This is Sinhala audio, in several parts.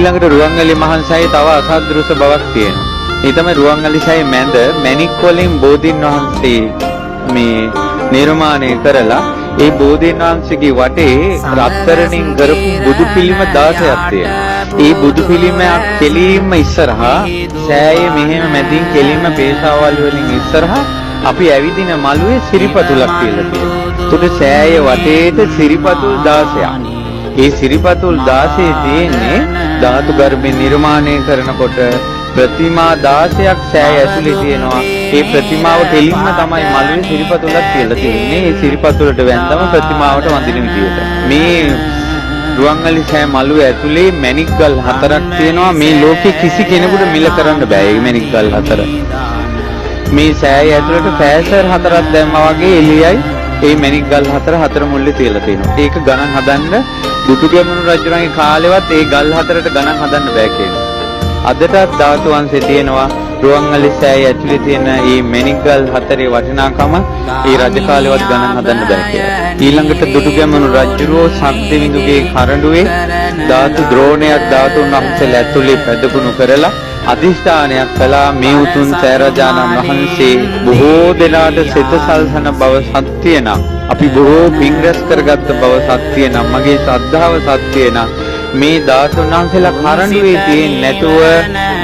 ඊළඟට රුවන්වැලි මහන්සෑයේ තව අසද්දෘස බවක් තියෙනවා. ඒ තමයි රුවන්වැලි සෑයේ මැද මැණික් වලින් බෝධීන් වහන්සේ මේ නිර්මාණය කරලා ඒ බෝධීන් වහන්සේගේ වටේ රත්තරණින් කරපු බුදු පිළිම 16ක් තියෙනවා. ඒ බුදු පිළිම කෙලින්ම ඉස්සරහා සෑයේ මෙහෙම මැදින් කෙලින්ම පේසාවල් වලින් ඉස්සරහා අපි ඇවිදින මළුවේ සිරිපතුලක් කියලා තියෙනවා. ඒකට සෑයේ වටේට සිරිපතුල් 16ක්. ඒ සිරිපතුල් 16 තියෙන්නේ ධාතු ගර්භයෙන් නිර්මාණය කරනකොට ප්‍රතිමා 16ක් සෑය ඇතුලේ තියෙනවා. ඒ ප්‍රතිමාව දෙලින්ම තමයි මළුවේ සිරිපතුලක් කියලා තියෙන්නේ. ඒ සිරිපතුලට වැන්දම ප්‍රතිමාවට වඳින විදියට. මේ රුවන්වැලි සෑය මළුවේ ඇතුලේ මැණික් ගල් 4ක් තියෙනවා. මේ ලෝකේ කිසි කෙනෙකුට මිල කරන්න බෑ මේ මැණික් ගල් 4. මේ සෑය ඇතුලට ෆෑසර් 4ක් දැම්මා වගේ එළියයි ඒ මැණික් ගල් 4 මුල්ලේ තියලා තියෙනවා. ඒක ගණන් හදන්න දුටුගැමුණු රජුණන්ගේ කාලෙවත් ඒ ගල් 4ට ගණන් හදන්න බෑ කියනවා. අදටත් ධාතු වංශේ තියෙනවා රුවන්වැලි සෑය ඇතුලේ තියෙන මේ මැණික් ගල් 4 වටිනාකම ඒ රජ කාලෙවත් ගණන් හදන්න බෑ කියලා. ඊළඟට දුටුගැමුණු රජුරෝ සක්දෙවිඳුගේ කරඬුවේ ධාතු ද්‍රෝණයක් ධාතුන් වහන්සේලා ඇතුලේ පැදකුණු කරලා අධිෂ්ඨානයක් කළා මේ උතුම් සෑරජානන් වහන්සේ බොහෝ දෙනාට සිත සල්සන බව සත්‍ය නම් අපි බොහෝ පින් රැස් කරගත්ත බව සත්‍ය නම් මගේ ශ්‍රද්ධාව සත්‍ය නම් මේ ධාතුන් වහන්සේලා කරඬුවේ තියෙන්නේ නැතුව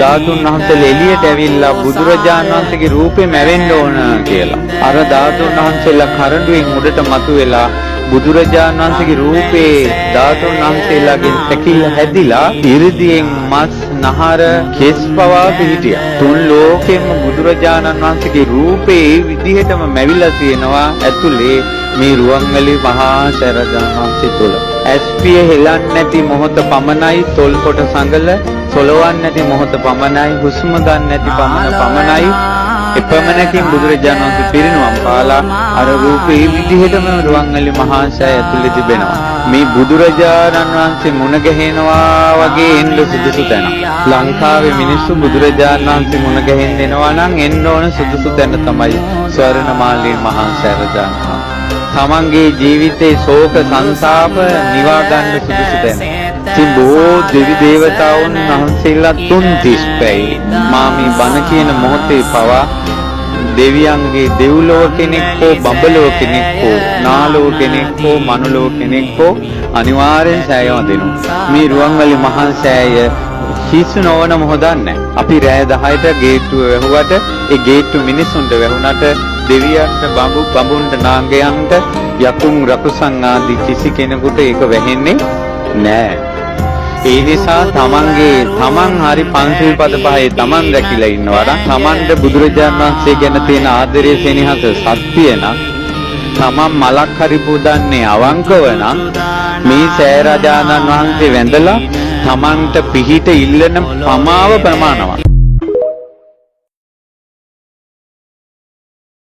ධාතුන් වහන්සේලා එළියට ඇවිල්ලා බුදුරජාණන් වහන්සේගේ රූපේ මැවෙන්න ඕන කියලා. අර ධාතුන් වහන්සේලා කරඬුවෙන් උඩට මතුවෙලා බුදුරජාණන් වහන්සේගේ රූපේ ධාතුන් වහන්සේලාගෙන් සැකිල්ල හැදිලා ඉරිදියෙන් මස් නහර කෙස් පවා පිහිටියා. තුන් ලෝකෙම බුදුරජාණන් වහන්සේගේ රූපේ ඒ විදිහටම මැවිලා තියෙනවා ඇතුලේ මේ රුවන්වැලි මහා සෑරජානන් වහන්සේ තුල. ඇස්පිය හෙලන්නේ නැති මොහොත පමණයි තොල් කොට සංගල සොලවන්නේ නැති මොහොත පමණයි හුස්ම ගන්න නැති පමණයි එපමණකින් බුදුරජාණන් වහන්සේ පිරිනුවම් පාලා අර රූපේ විදිහටම රුවන්වැලි මහා සෑය ඇතුලේ තිබෙනවා. මේ බුදුරජාණන් වහන්සේ මුණ ගැහෙනවා වගේ එන්න සුදුසු තැන. ලංකාවේ මිනිස්සු බුදුරජාණන් වහන්සේ මුණ ගැහෙන්න එනවා නම් එන්න ඕන සුදුසු තැන තමයි ස්වර්ණමාලී මහා සෑරජානන් වහන්සේ. තමන්ගේ ජීවිතේ ශෝක සංසාප නිවා ගන්න සුදුසු තැන. ඉතින් බොහෝ දෙවි දේවතාවුන් වහන්සේලා 330යි. මා මේ බණ කියන මොහොතේ පවා දෙවියන්ගේ දෙව්ලොව කෙනෙක් හෝ බඹලොව කෙනෙක් හෝ නාලොව කෙනෙක් හෝ මනුලොව කෙනෙක් හෝ අනිවාර්යෙන් සෑය වදිනවා. මේ රුවන්වැලි මහා සෑය හිස් නොවන මොහොතක් නැහැ. අපි රෑ 10ට ගේට්ටුව වැහුවට ඒ ගේට්ටුව මිනිසුන්ට වැහුණට දෙවියන්ට බඹුන්ට නාගයන්ට යකුන් රකුසන් ආදී කිසි කෙනෙකුට ඒක වැහෙන්නේ නැහැ. ඒ නිසා තමන් හරි පංචශීල පද පහේ තමන් රැකිලා ඉන්නවා නම් තමන්ට බුදුරජාණන් වහන්සේ ගැන තියෙන ආදරය සෙනෙහස සත්‍ය නම් තමන් මලක් හරි පුදන්නේ අවංකව නම් මේ සෑරජානන් වහන්සේ වැඳලා තමන්ට පිහිට ඉල්ලන පමාව ප්‍රමාණවත්.